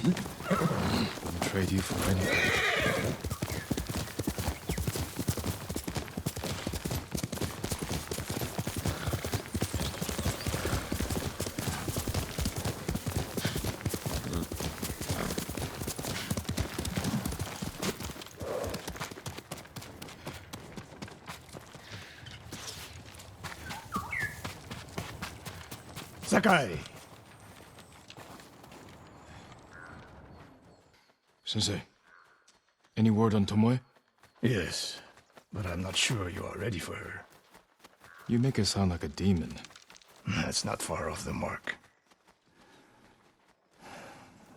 Wouldn't trade you for anything. Sakai! Sensei, any word on Tomoe? Yes, but I'm not sure you are ready for her. You make her sound like a demon. That's not far off the mark.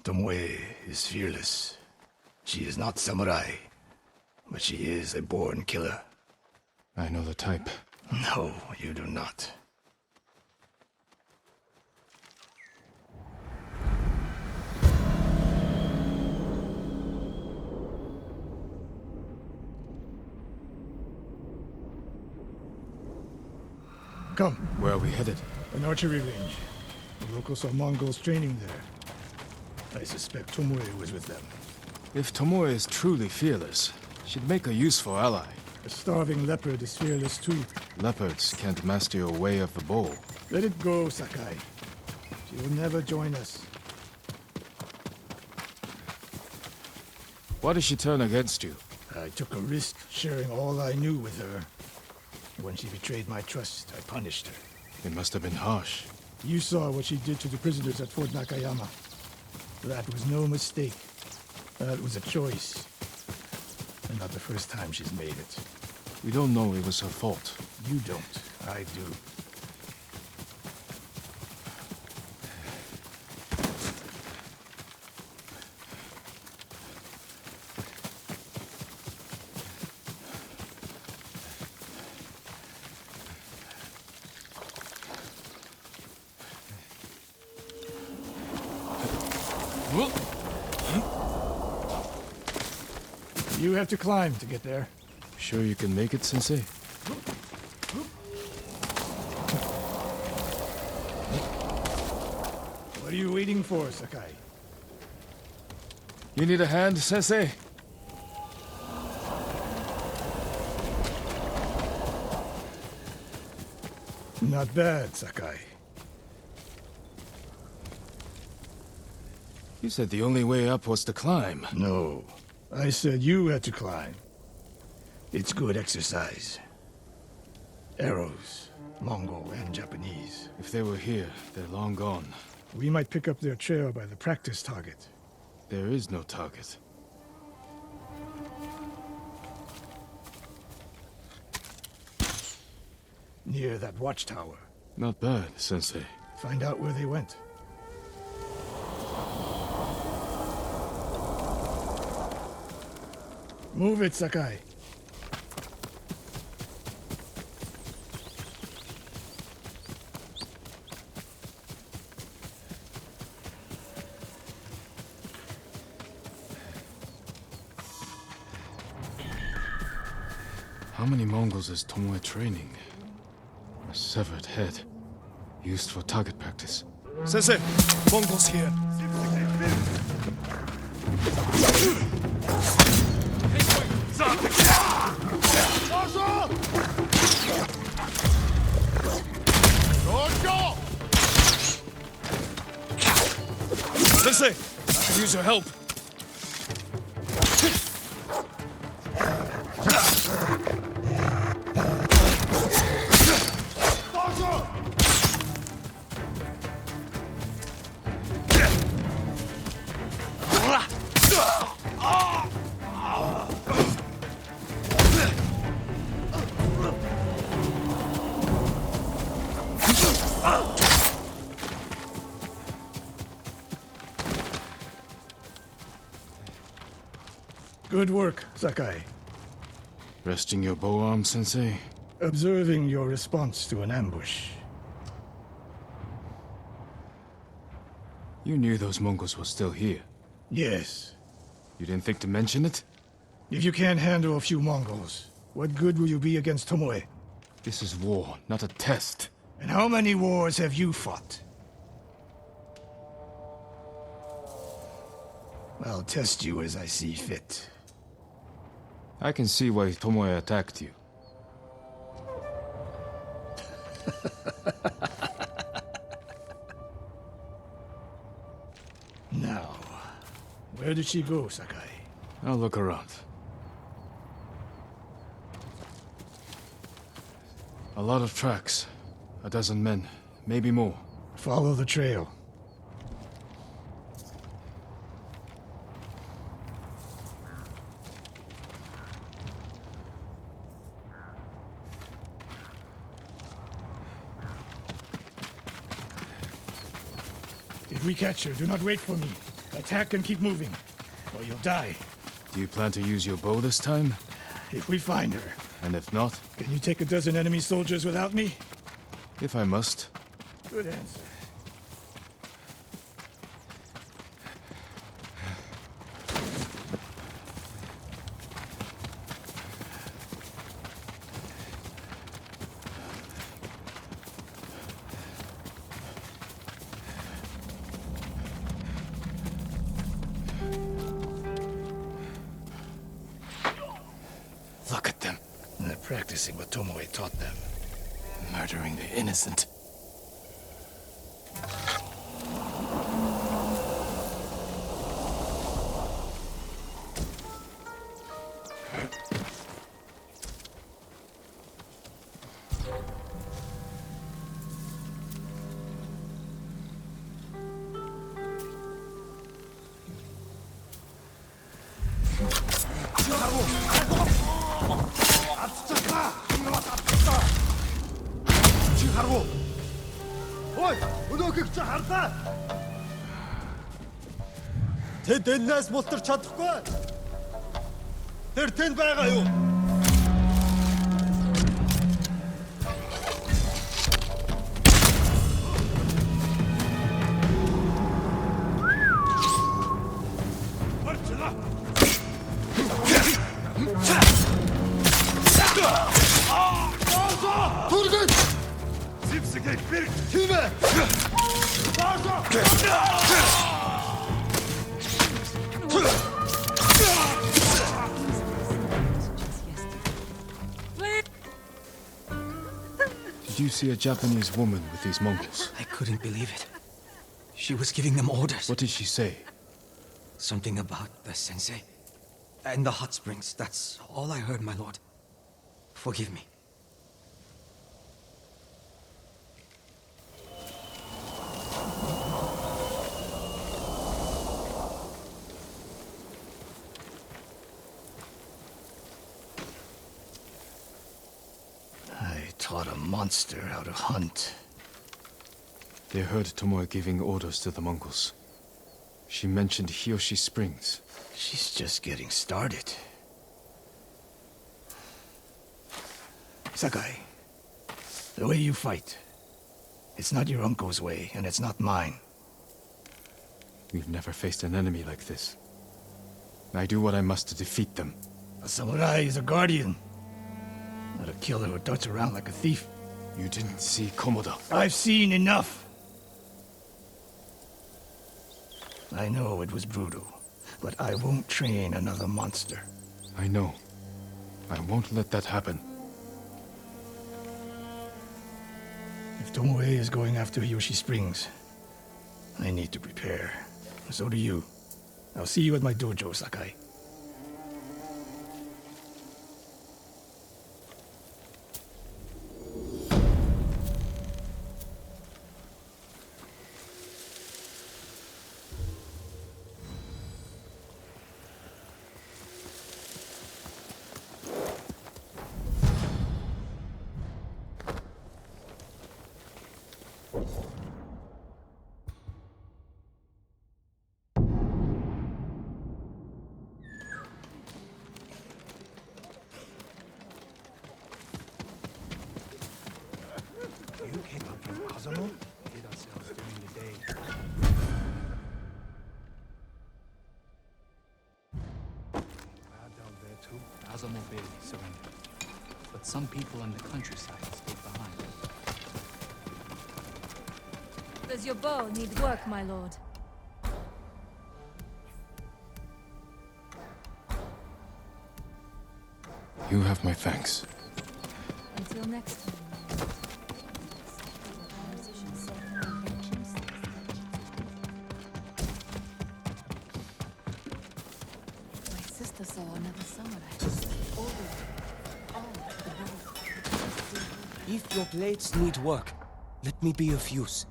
Tomoe is fearless. She is not samurai, but she is a born killer. I know the type. No, you do not. Come. Where are we headed? An archery range. The locals saw Mongols training there. I suspect Tomoe was with them. If Tomoe is truly fearless, she'd make a useful ally. A starving leopard is fearless too. Leopards can't master your way of the bow. Let it go, Sakai. She will never join us. Why did she turn against you? I took a risk sharing all I knew with her. When she betrayed my trust, I punished her. It must have been harsh. You saw what she did to the prisoners at Fort Nakayama. That was no mistake. That was a choice. And not the first time she's made it. We don't know it was her fault. You don't. I do. You have to climb to get there. Sure you can make it, Sensei? What are you waiting for, Sakai? You need a hand, Sensei? Not bad, Sakai. You said the only way up was to climb. No. I said you had to climb. It's good exercise. Arrows, Mongol and Japanese. If they were here, they're long gone. We might pick up their trail by the practice target. There is no target. Near that watchtower. Not bad, Sensei. Find out where they went. Move it, Sakai. How many Mongols is Tomoe training? A severed head. Used for target practice. Sensei, Mongols here. Sensei, I could use your help. Good work, Sakai. Resting your bow arm, Sensei? Observing your response to an ambush. You knew those Mongols were still here. Yes. You didn't think to mention it? If you can't handle a few Mongols, what good will you be against Tomoe? This is war, not a test. And how many wars have you fought? I'll test you as I see fit. I can see why Tomoe attacked you. Now, where did she go, Sakai? I'll look around. A lot of tracks. A dozen men, maybe more. Follow the trail. If we catch her, do not wait for me. Attack and keep moving, or you'll die. Do you plan to use your bow this time? If we find her. And if not? Can you take a dozen enemy soldiers without me? If I must. Good answer. Look at them. They're practicing what Tomoe taught them. Murdering the innocent. Тэд энэс мултарч чадахгүй. Тэр тэнд байгаа юу? Тургын! Зипсэгийг бэрх! Тимэ! Did you see a Japanese woman with these Mongols? I couldn't believe it. She was giving them orders. What did she say? Something about the sensei. And the hot springs. That's all I heard, my lord. Forgive me. I taught a monster how to hunt. They heard Tomoe giving orders to the Mongols. She mentioned Hiyoshi Springs. She's just getting started. Sakai, the way you fight, it's not your uncle's way, and it's not mine. We've never faced an enemy like this. I do what I must to defeat them. A samurai is a guardian, not a killer who darts around like a thief. You didn't see Komoda. I've seen enough. I know it was brutal, but I won't train another monster. I know. I won't let that happen. If Tomoe is going after Hiyoshi Springs, I need to prepare. So do you. I'll see you at my dojo, Sakai. You came up from Azamo? Hid ourselves during the day. Crowd down there too. Azamo Bay surrendered, but some people in the countryside stayed behind. Does your bow need work, my lord? You have my thanks. Until next time. My sister saw another samurai. If your blades need work, let me be of use.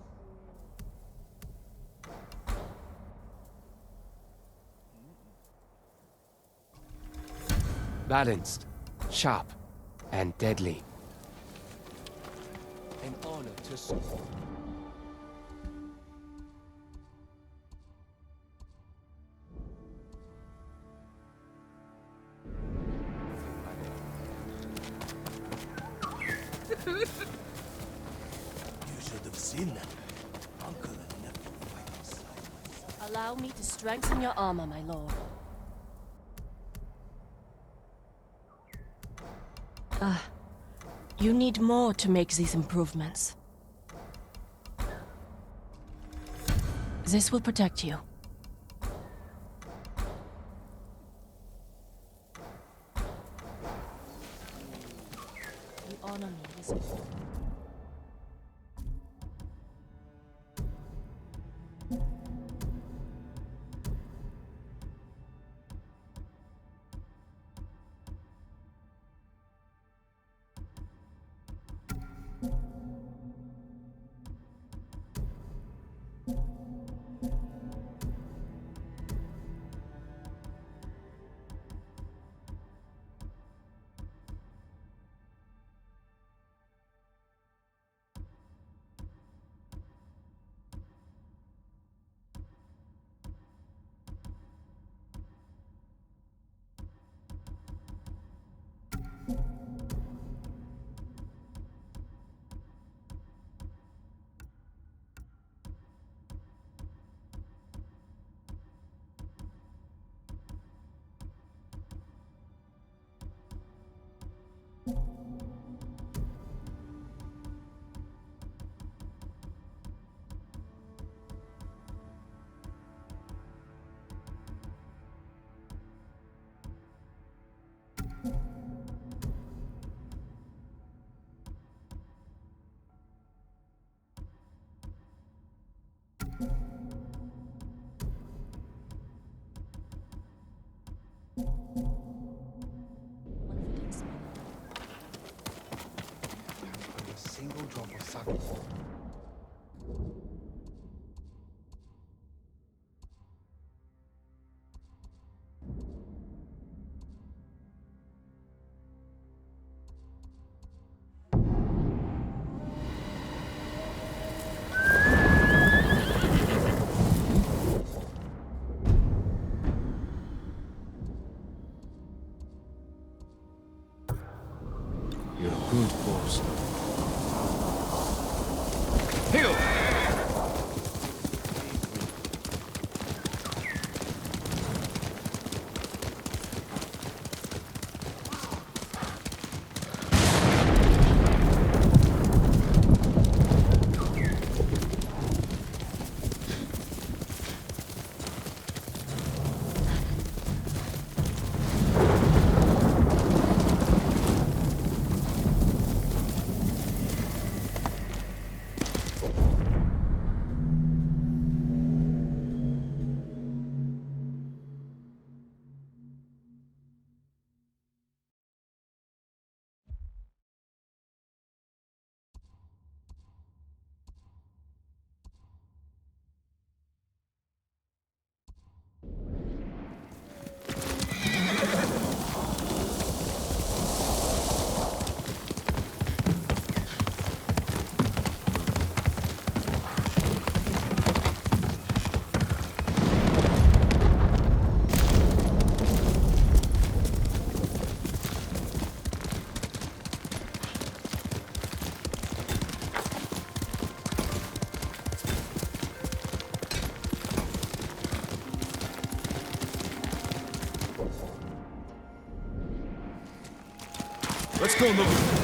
Balanced, sharp, and deadly. An honor to serve. You should have seen them. Uncle and nephew fighting side by side. Allow me to strengthen your armor, my lord. You need more to make these improvements. This will protect you. You honor me with A single drop of sake. Good boss. Heal! Let's go, Nobu.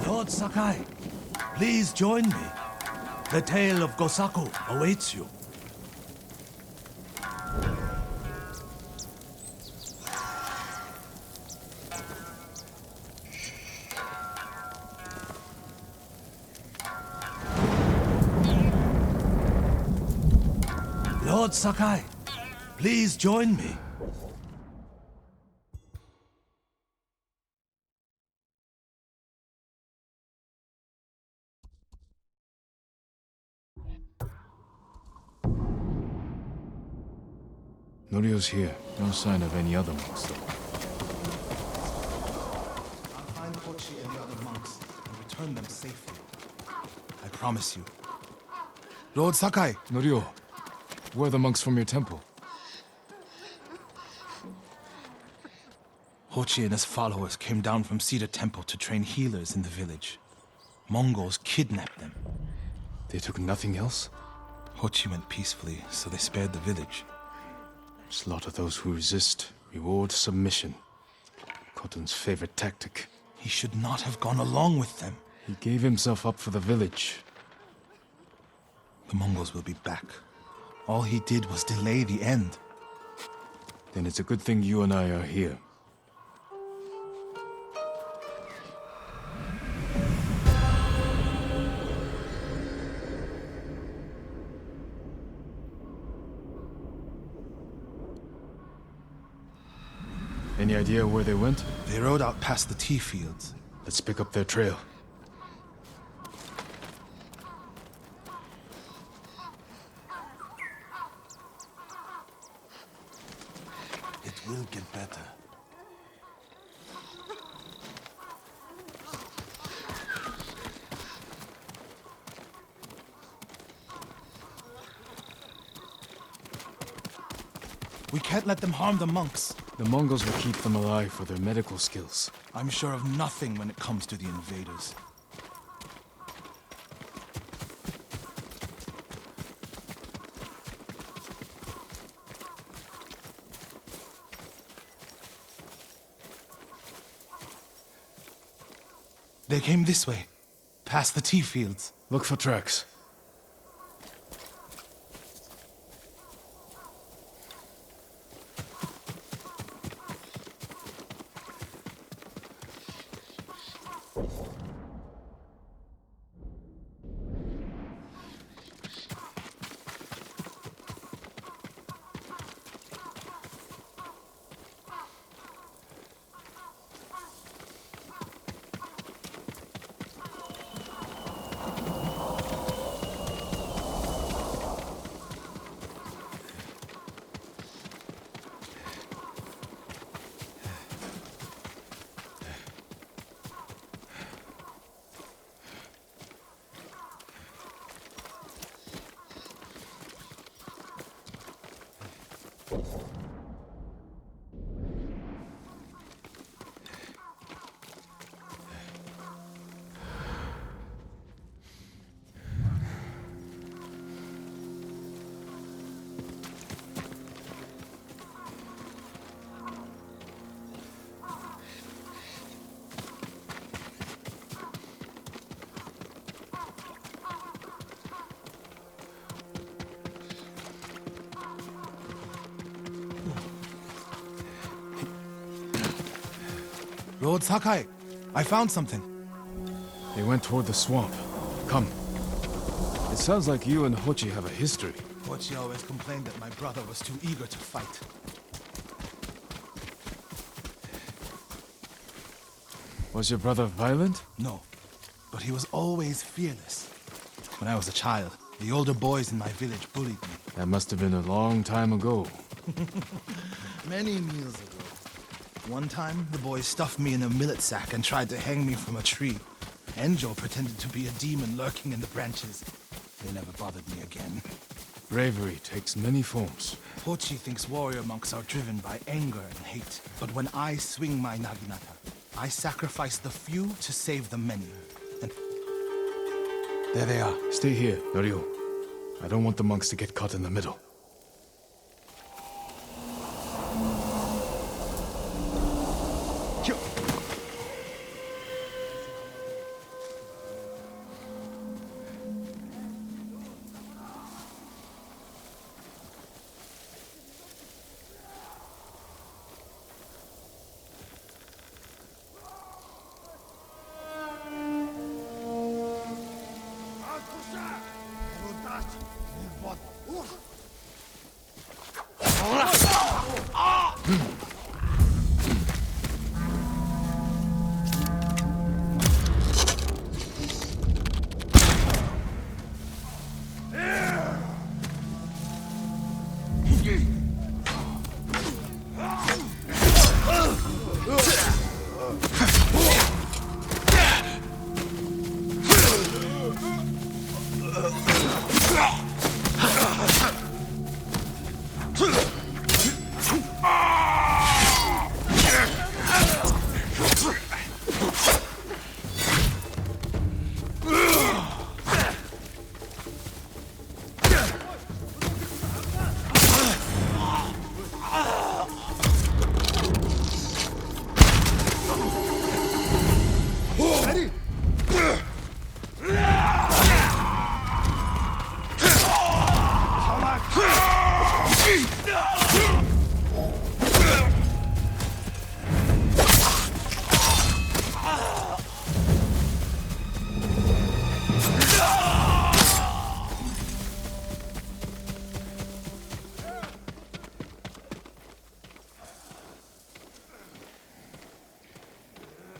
Lord Sakai, please join me. The tale of Gosaku awaits you. Lord Sakai, please join me. Norio's here. No sign of any other monks, though. I'll find Hochi and the other monks and return them safely. I promise you. Lord Sakai! Norio, where are the monks from your temple? Hochi and his followers came down from Cedar Temple to train healers in the village. Mongols kidnapped them. They took nothing else? Hochi went peacefully, so they spared the village. Slaughter those who resist. Reward submission. Khotun's favorite tactic. He should not have gone along with them. He gave himself up for the village. The Mongols will be back. All he did was delay the end. Then it's a good thing you and I are here. Any idea where they went? They rode out past the tea fields. Let's pick up their trail. It will get better. We can't let them harm the monks. The Mongols will keep them alive for their medical skills. I'm sure of nothing when it comes to the invaders. They came this way, past the tea fields. Look for tracks. Lord Sakai, I found something. They went toward the swamp. Come. It sounds like you and Hochi have a history. Hochi always complained that my brother was too eager to fight. Was your brother violent? No, but he was always fearless. When I was a child, the older boys in my village bullied me. That must have been a long time ago. Many meals ago. One time, the boys stuffed me in a millet sack and tried to hang me from a tree. Enjo pretended to be a demon lurking in the branches. They never bothered me again. Bravery takes many forms. Hochi thinks warrior monks are driven by anger and hate. But when I swing my naginata, I sacrifice the few to save the many. And there they are. Stay here, Norio. I don't want the monks to get caught in the middle.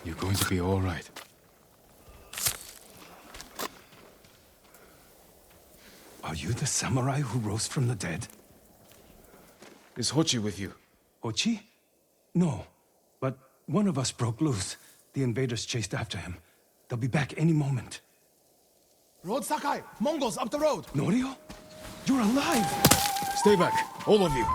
You're going to be all right. Are you the samurai who rose from the dead? Is Hochi with you? Ochi? No, but one of us broke loose. The invaders chased after him. They'll be back any moment. Lord Sakai! Mongols up the road! Norio? You're alive! Stay back, all of you.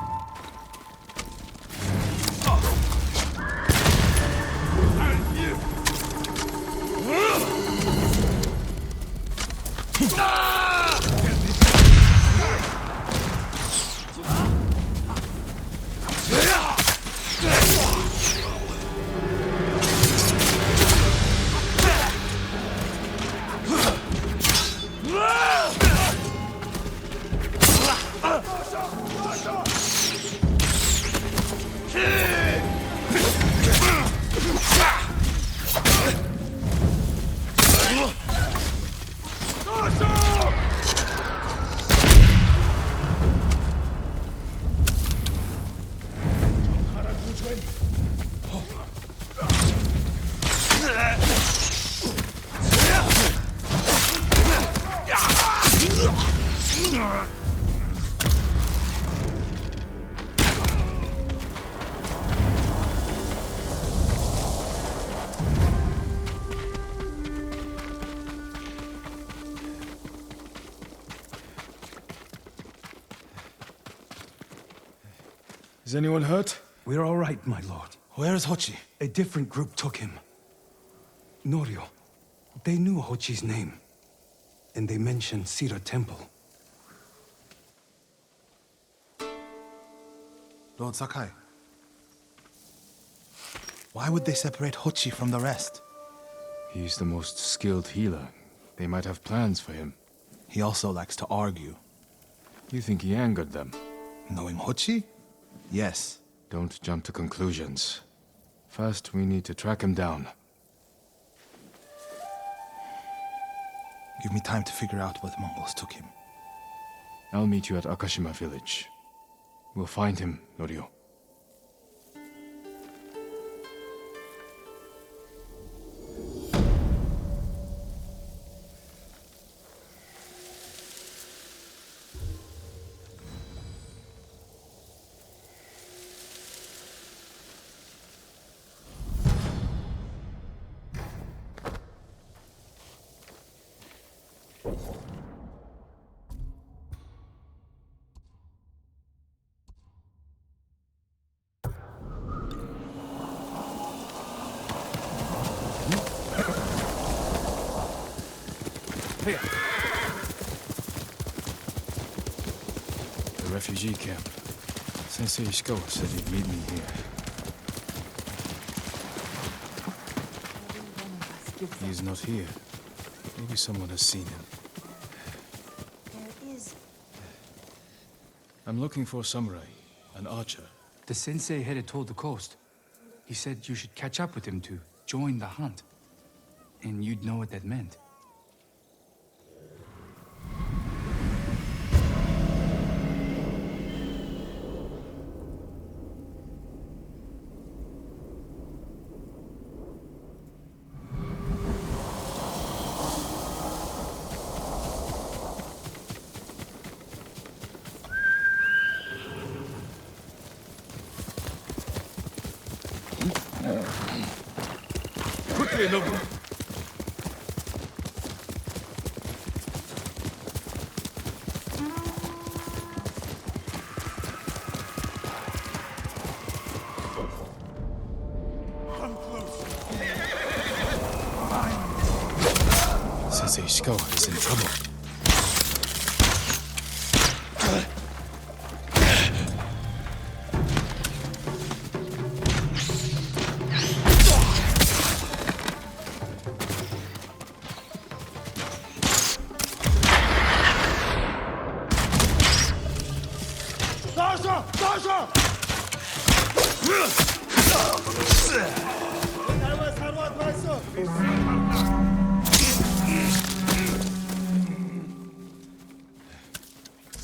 Is anyone hurt? We're all right, my lord. Where is Hochi? A different group took him. Norio. They knew Hochi's name. And they mentioned Sira Temple. Lord Sakai. Why would they separate Hochi from the rest? He's the most skilled healer. They might have plans for him. He also likes to argue. You think he angered them? Knowing Hochi? Yes. Don't jump to conclusions. First, we need to track him down. Give me time to figure out where the Mongols took him. I'll meet you at Akashima village. We'll find him, Norio. The refugee camp. Sensei Ishikawa said he'd meet me here. He is not here. Maybe someone has seen him. There is. I'm looking for a samurai, an archer. The sensei headed toward the coast. He said you should catch up with him to join the hunt. And you'd know what that meant. Quickly, Nobu! Sensei Ishikawa is in trouble.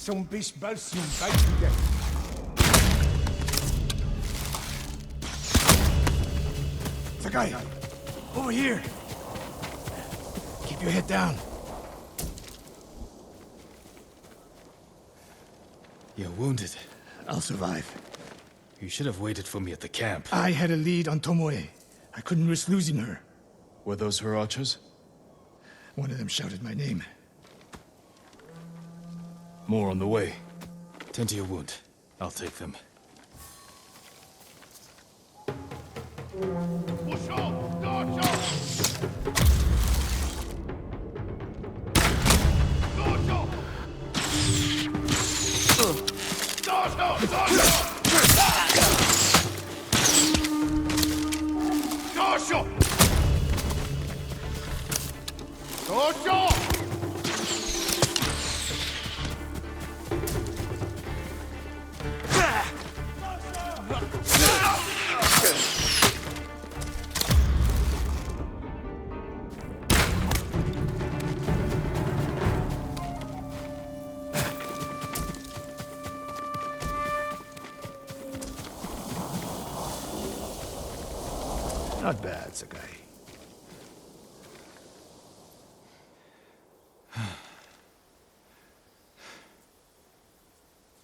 Some bish balsium bite Sakai! Over here! Keep your head down. You're wounded. I'll survive. You should have waited for me at the camp. I had a lead on Tomoe. I couldn't risk losing her. Were those her archers? One of them shouted my name. More on the way. Tend to your wound. I'll take them. Not bad, Sakai.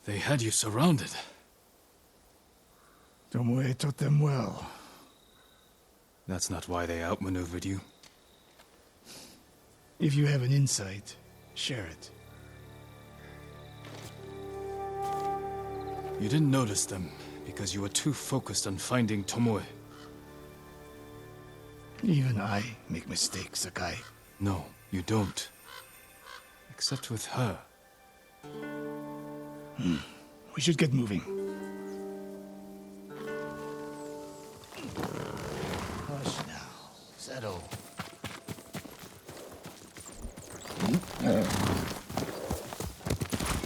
They had you surrounded. Tomoe taught them well. That's not why they outmaneuvered you. If you have an insight, share it. You didn't notice them Because you were too focused on finding Tomoe. Even I make mistakes, Sakai. No, you don't. Except with her. We should get moving. Hush now. Settle.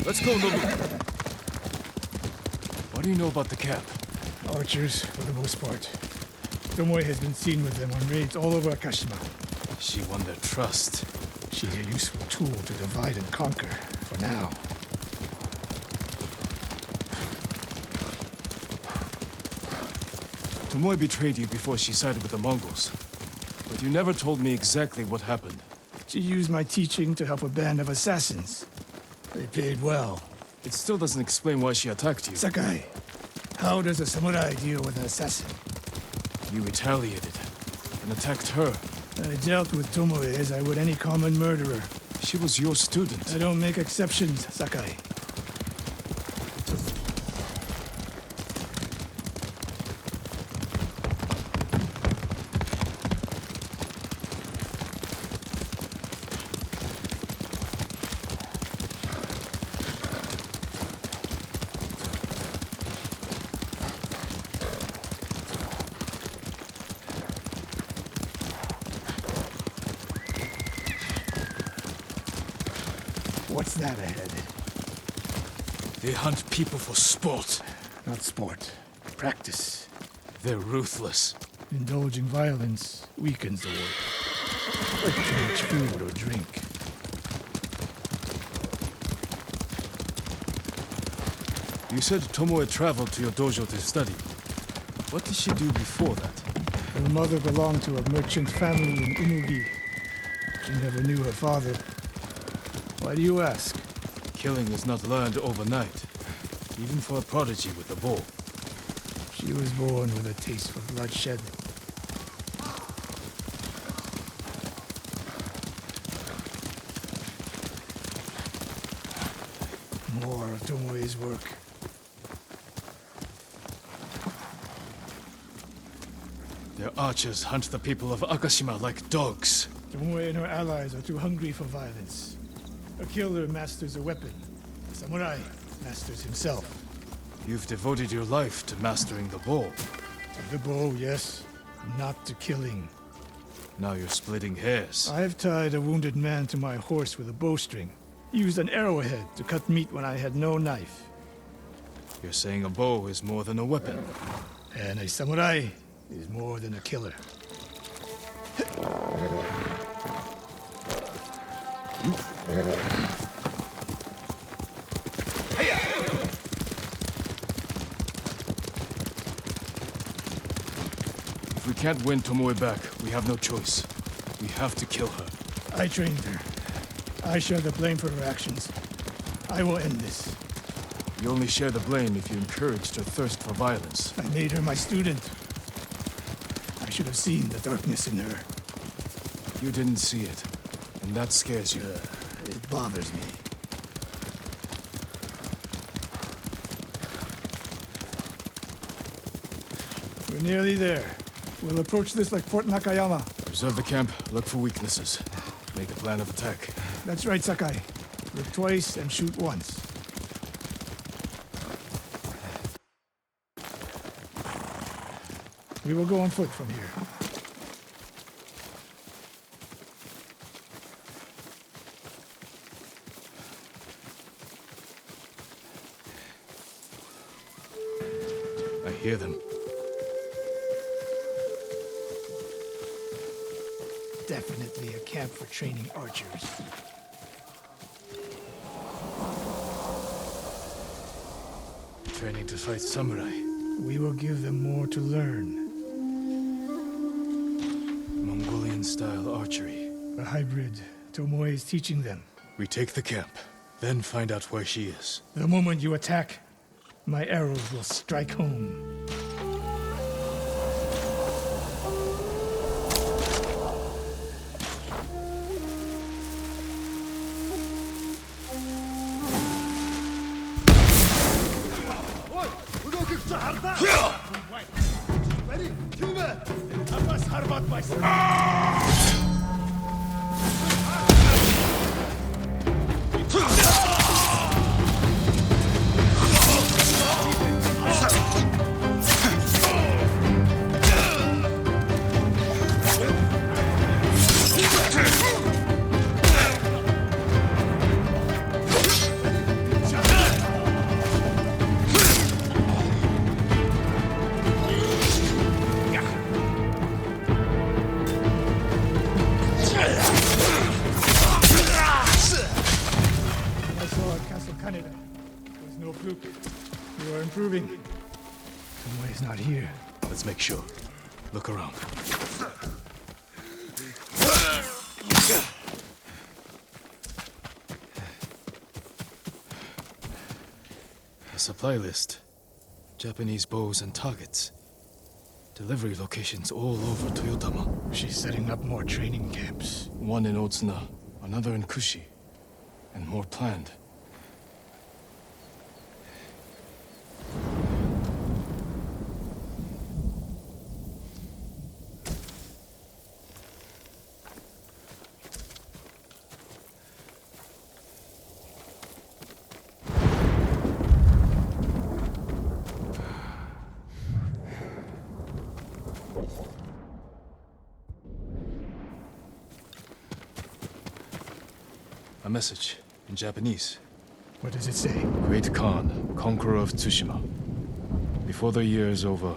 Let's go, Nobu! What do you know about the camp? Archers, for the most part. Tomoe has been seen with them on raids all over Akashima. She won their trust. She's a useful tool to divide and conquer, for now. Tomoe betrayed you before she sided with the Mongols. But you never told me exactly what happened. She used my teaching to help a band of assassins. They paid well. It still doesn't explain why she attacked you. Sakai, how does a samurai deal with an assassin? You retaliated and attacked her. I dealt with Tomoe as I would any common murderer. She was your student. I don't make exceptions, Sakai. What's that ahead? They hunt people for sport. Not sport. Practice. They're ruthless. Indulging violence weakens the work. Like too much food or drink. You said Tomoe traveled to your dojo to study. What did she do before that? Her mother belonged to a merchant family in Umugi. She never knew her father. Why do you ask? Killing is not learned overnight, even for a prodigy with a bow. She was born with a taste for bloodshed. More of Tomoe's work. Their archers hunt the people of Akashima like dogs. Tomoe and her allies are too hungry for violence. A killer masters a weapon. A samurai masters himself. You've devoted your life to mastering the bow. To the bow, yes. Not to killing. Now you're splitting hairs. I've tied a wounded man to my horse with a bowstring. Used an arrowhead to cut meat when I had no knife. You're saying a bow is more than a weapon. And a samurai is more than a killer. If we can't win Tomoe back, we have no choice. We have to kill her. I trained her. I share the blame for her actions. I will end this. You only share the blame if you encouraged her thirst for violence. I made her my student. I should have seen the darkness in her. You didn't see it, and that scares you. It bothers me. We're nearly there. We'll approach this like Fort Nakayama. Observe the camp, look for weaknesses. Make a plan of attack. That's right, Sakai. Look twice and shoot once. We will go on foot from here. I hear them. Definitely a camp for training archers. Training to fight samurai. We will give them more to learn. Mongolian-style archery. A hybrid. Tomoe is teaching them. We take the camp, then find out where she is. The moment you attack, my arrows will strike home. Ready? Kübe! Abbas harbat başsın. I saw at Castle Canada. It was no fluke. You are improving. Tomoe is not here. Let's make sure. Look around. A supply list. Japanese bows and targets. Delivery locations all over Toyotama. She's setting up more training camps. One in Otsuna, another in Kushi, and more planned. A message in Japanese. What does it say? Great Khan, conqueror of Tsushima. Before the year is over,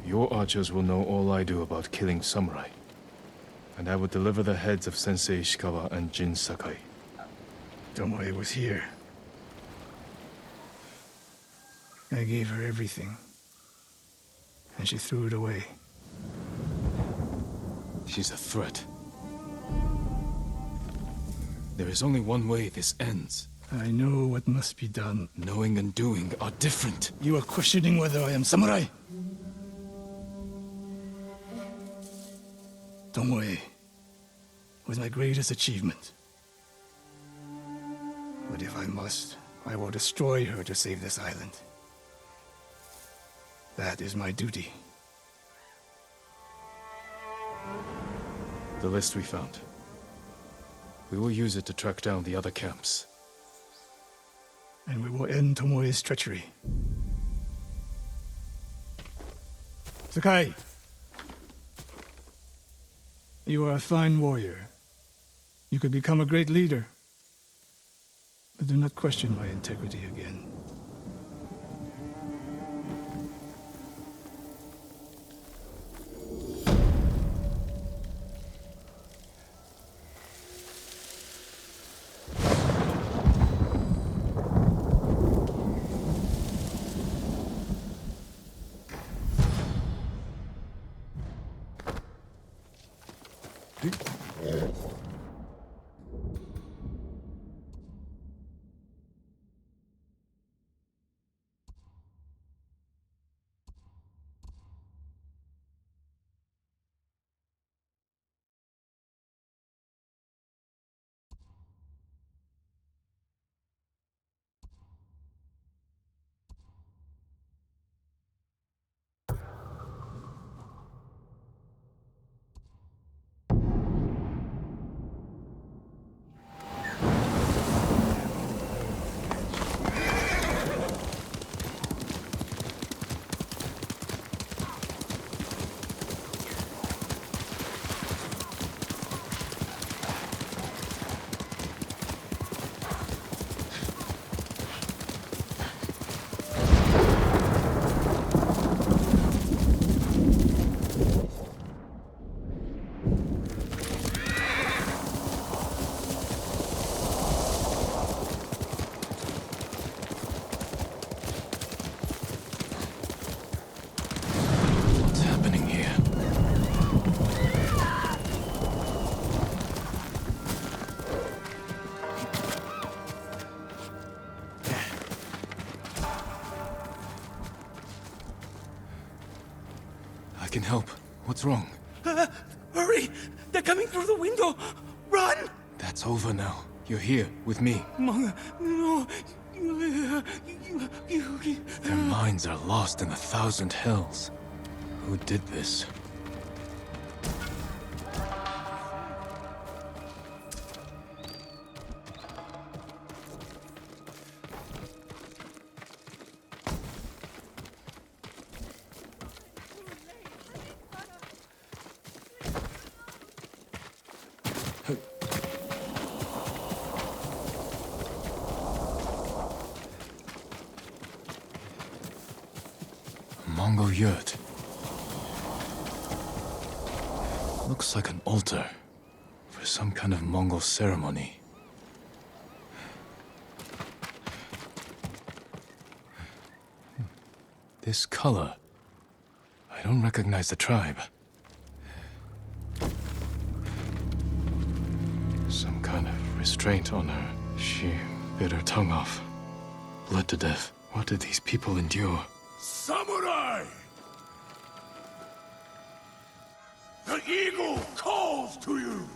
your archers will know all I do about killing samurai. And I will deliver the heads of Sensei Ishikawa and Jin Sakai. Tomoe was here. I gave her everything. And she threw it away. She's a threat. There is only one way this ends. I know what must be done. Knowing and doing are different. You are questioning whether I am samurai? Tomoe was my greatest achievement. But if I must, I will destroy her to save this island. That is my duty. The list we found. We will use it to track down the other camps. And we will end Tomoe's treachery. Sakai! You are a fine warrior. You could become a great leader. But do not question my integrity again. I can help. What's wrong? Hurry! They're coming through the window! Run! That's over now. You're here with me. No, Their minds are lost in 1,000 hells. Who did this? Mongol yurt. Looks like an altar for some kind of Mongol ceremony. This color. I don't recognize the tribe. Some kind of restraint on her. She bit her tongue off. Bled to death. What did these people endure? Samurai! The eagle calls to you!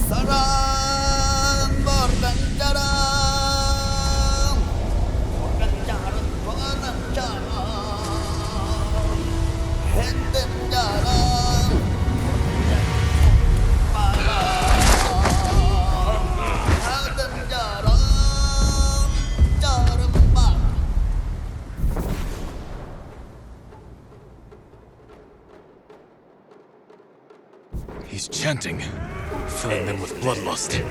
Sarang Morganjaran Morganjaran Morganjaran Hendem Jaran Hendem Jaran Jaran Bar. He's chanting, filling them with bloodlust.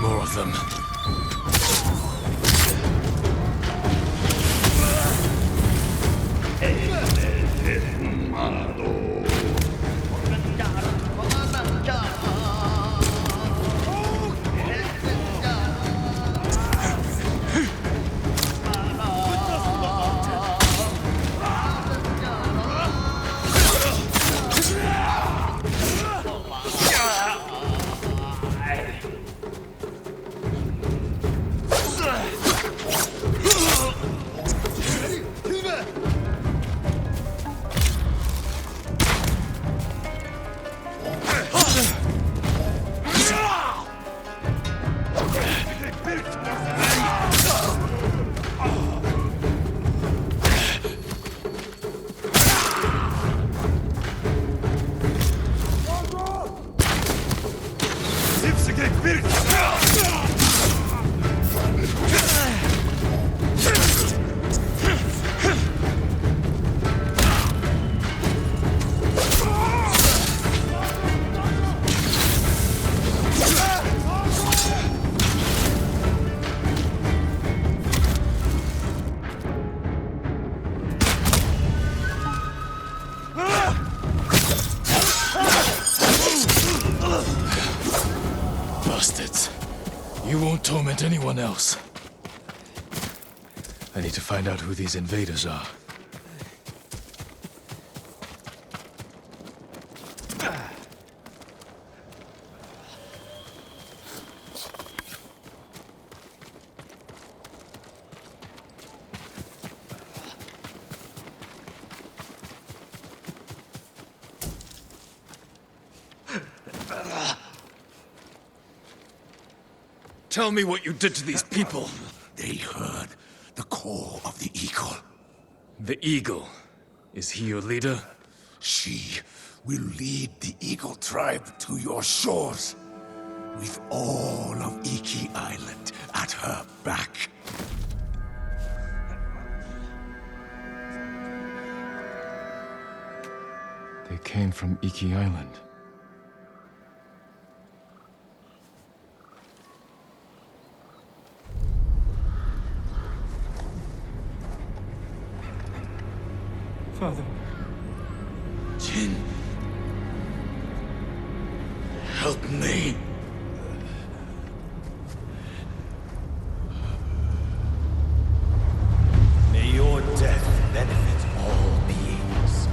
More of them. Bastards. You won't torment anyone else. I need to find out who these invaders are. Tell me what you did to these people. They heard the call of the eagle. The Eagle. Is he your leader? She will lead the eagle tribe to your shores, with all of Iki Island at her back. They came from Iki Island. Father. Jin, help me. May your death benefit all beings.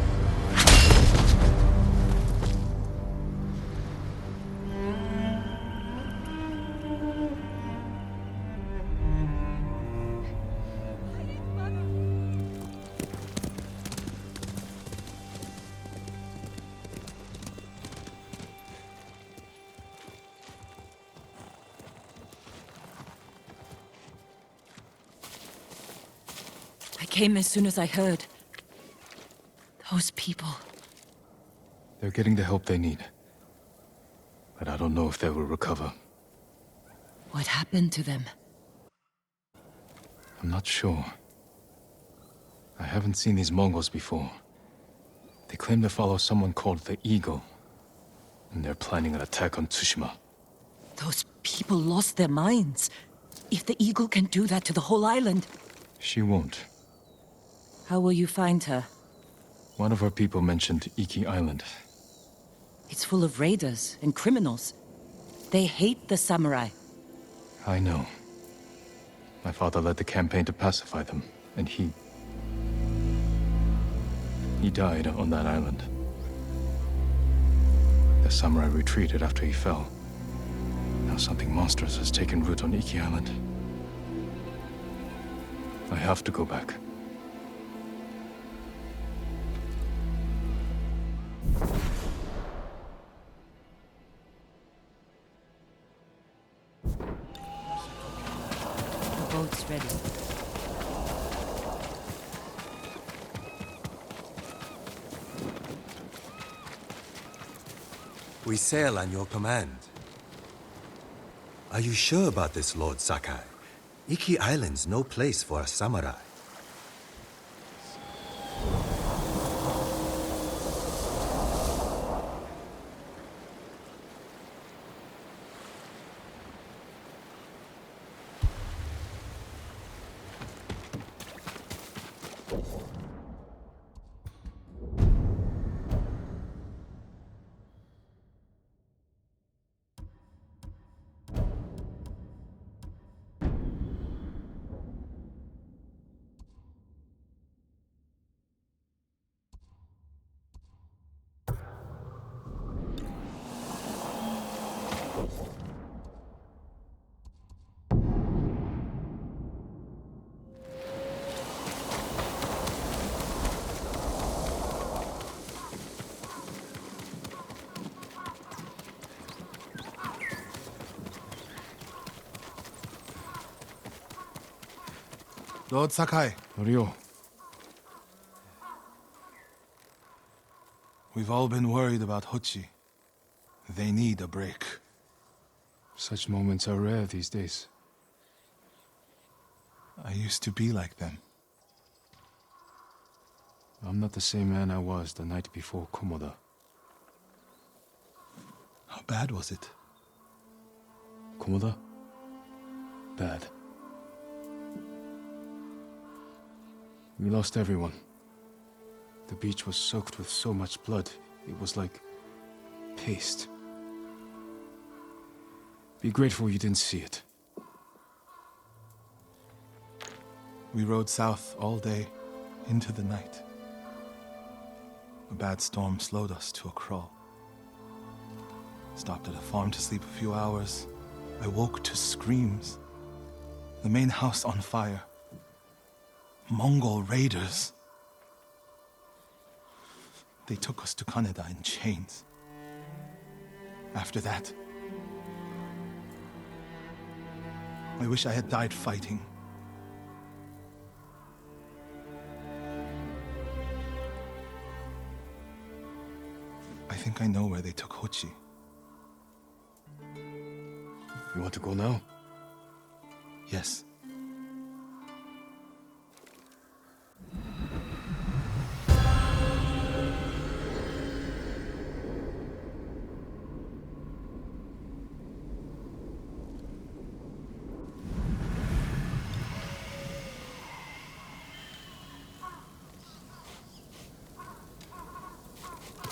I came as soon as I heard. Those people. They're getting the help they need. But I don't know if they will recover. What happened to them? I'm not sure. I haven't seen these Mongols before. They claim to follow someone called the Eagle. And they're planning an attack on Tsushima. Those people lost their minds. If the Eagle can do that to the whole island... She won't. How will you find her? One of our people mentioned Iki Island. It's full of raiders and criminals. They hate the samurai. I know. My father led the campaign to pacify them, and he died on that island. The samurai retreated after he fell. Now something monstrous has taken root on Iki Island. I have to go back. The boat's ready. We sail on your command. Are you sure about this, Lord Sakai? Iki Island's no place for a samurai. Lord Sakai, Ryo, we've all been worried about Hochi. They need a break. such moments are rare these days. I used to be like them. I'm not the same man I was the night before Komoda. How bad was it? Komoda? Bad. We lost everyone. The beach was soaked with so much blood, it was like paste. Be grateful you didn't see it. We rode south all day, into the night. A bad storm slowed us to a crawl. Stopped at a farm to sleep a few hours. I woke to screams. The main house on fire. Mongol raiders. They took us to Kaneda in chains. After that, I wish I had died fighting. I think I know where they took Hochi. You want to go now? Yes.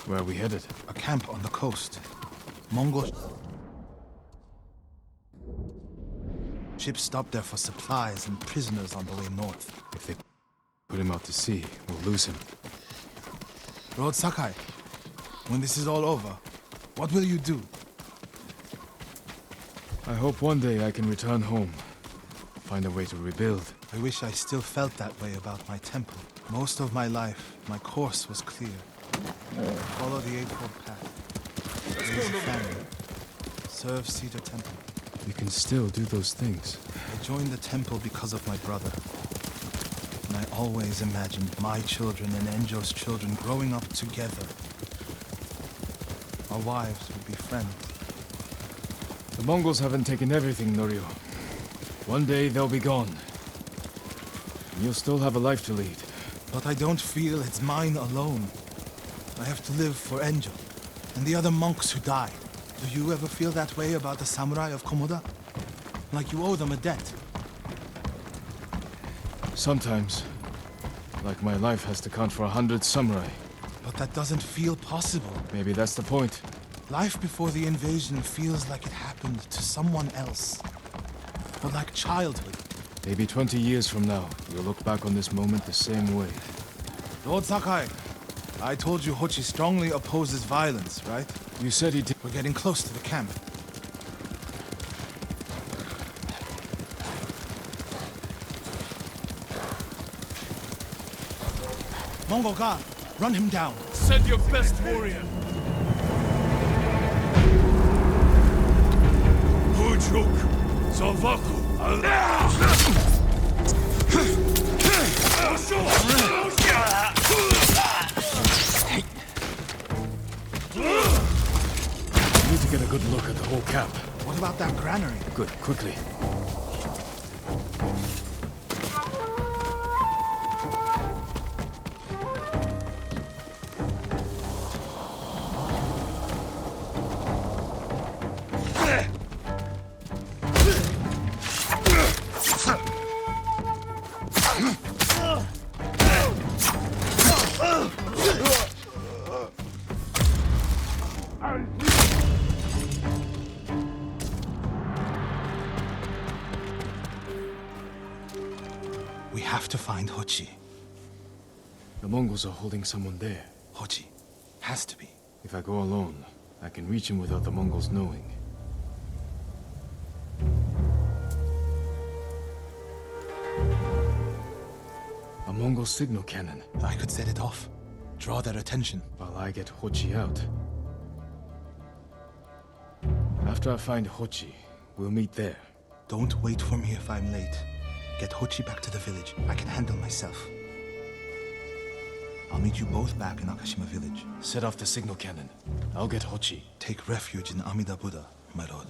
Where are we headed? A camp on the coast. Mongol ships stopped there for supplies and prisoners on the way north. If they put him out to sea, we'll lose him. Lord Sakai, when this is all over, what will you do? I hope one day I can return home. Find a way to rebuild. I wish I still felt that way about my temple. Most of my life, my course was clear. Follow the Eightfold Path. Raise a family. Serve Cedar Temple. You can still do those things. I joined the temple because of my brother. And I always imagined my children and Enjo's children growing up together. Our wives would be friends. The Mongols haven't taken everything, Norio. One day they'll be gone. And you'll still have a life to lead. But I don't feel it's mine alone. I have to live for Enjo and the other monks who died. Do you ever feel that way about the samurai of Komoda? Like you owe them a debt? Sometimes. Like my life has to count for 100 samurai. But that doesn't feel possible. Maybe that's the point. Life before the invasion feels like it happened to someone else. Or like childhood. Maybe 20 years from now, you'll look back on this moment the same way. Lord Sakai, I told you Hochi strongly opposes violence, right? You said he did. We're getting close to the camp. Mongol guard, run him down. Send your best warrior. Bujuk, Zavaku, I need to get a good look at the whole camp. What about that granary? Good, quickly. We have to find Hochi. The Mongols are holding someone there. Hochi. Has to be. If I go alone, I can reach him without the Mongols knowing. A Mongol signal cannon. I could set it off. Draw their attention. While I get Hochi out. After I find Hochi, we'll meet there. Don't wait for me if I'm late. Get Hochi back to the village. I can handle myself. I'll meet you both back in Akashima village. Set off the signal cannon. I'll get Hochi. Take refuge in Amida Buddha, my lord.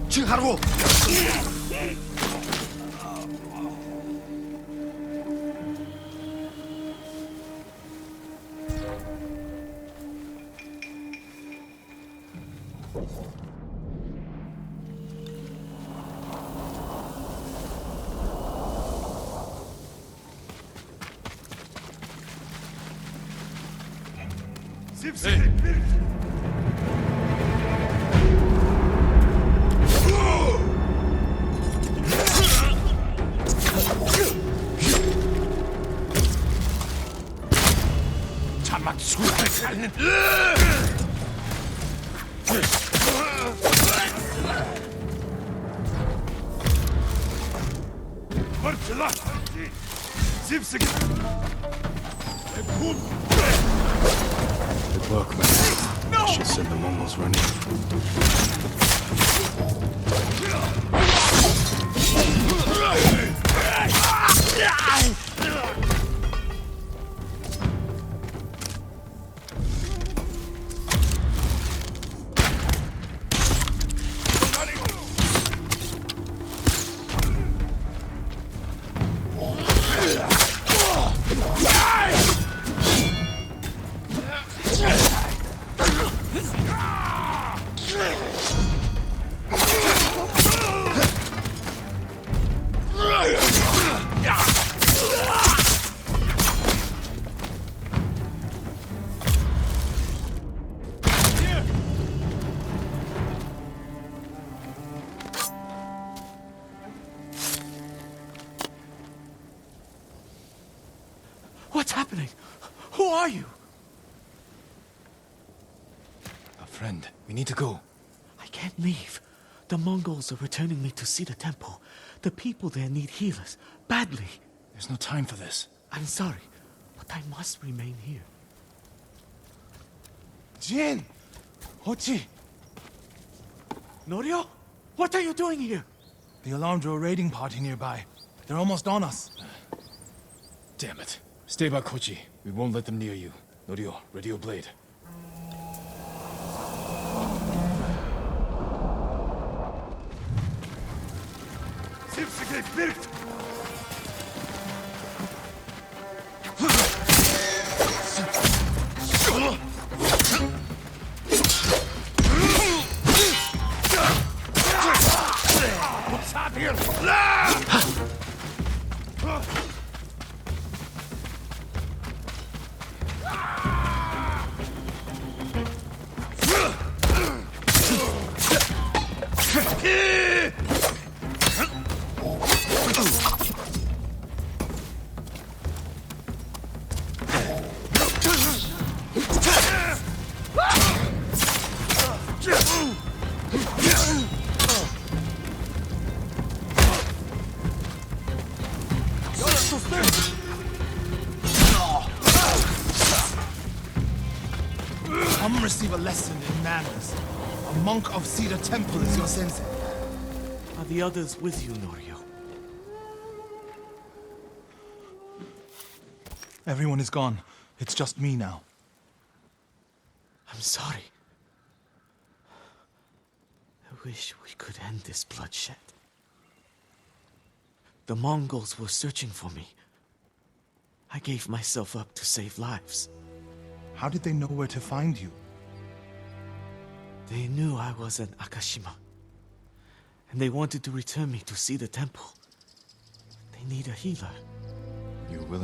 칭하루! Good work, man. I should send the Mongols running. What's happening? Who are you? A friend. We need to go. I can't leave. The Mongols are returning me to see the temple. The people there need healers, badly. There's no time for this. I'm sorry, but I must remain here. Jin! Hochi! Norio? What are you doing here? The alarm drew a raiding party nearby. They're almost on us. Damn it. Stay back, Kochi. We won't let them near you. Norio, ready your blade. Come receive a lesson in manners. A monk of Cedar Temple is your sensei. Are the others with you, Norio? Everyone is gone. It's just me now. I'm sorry. I wish we could end this bloodshed. The Mongols were searching for me. I gave myself up to save lives. How did they know where to find you? They knew I was an Akashima. And they wanted to return me to see the temple. They need a healer. You're willing.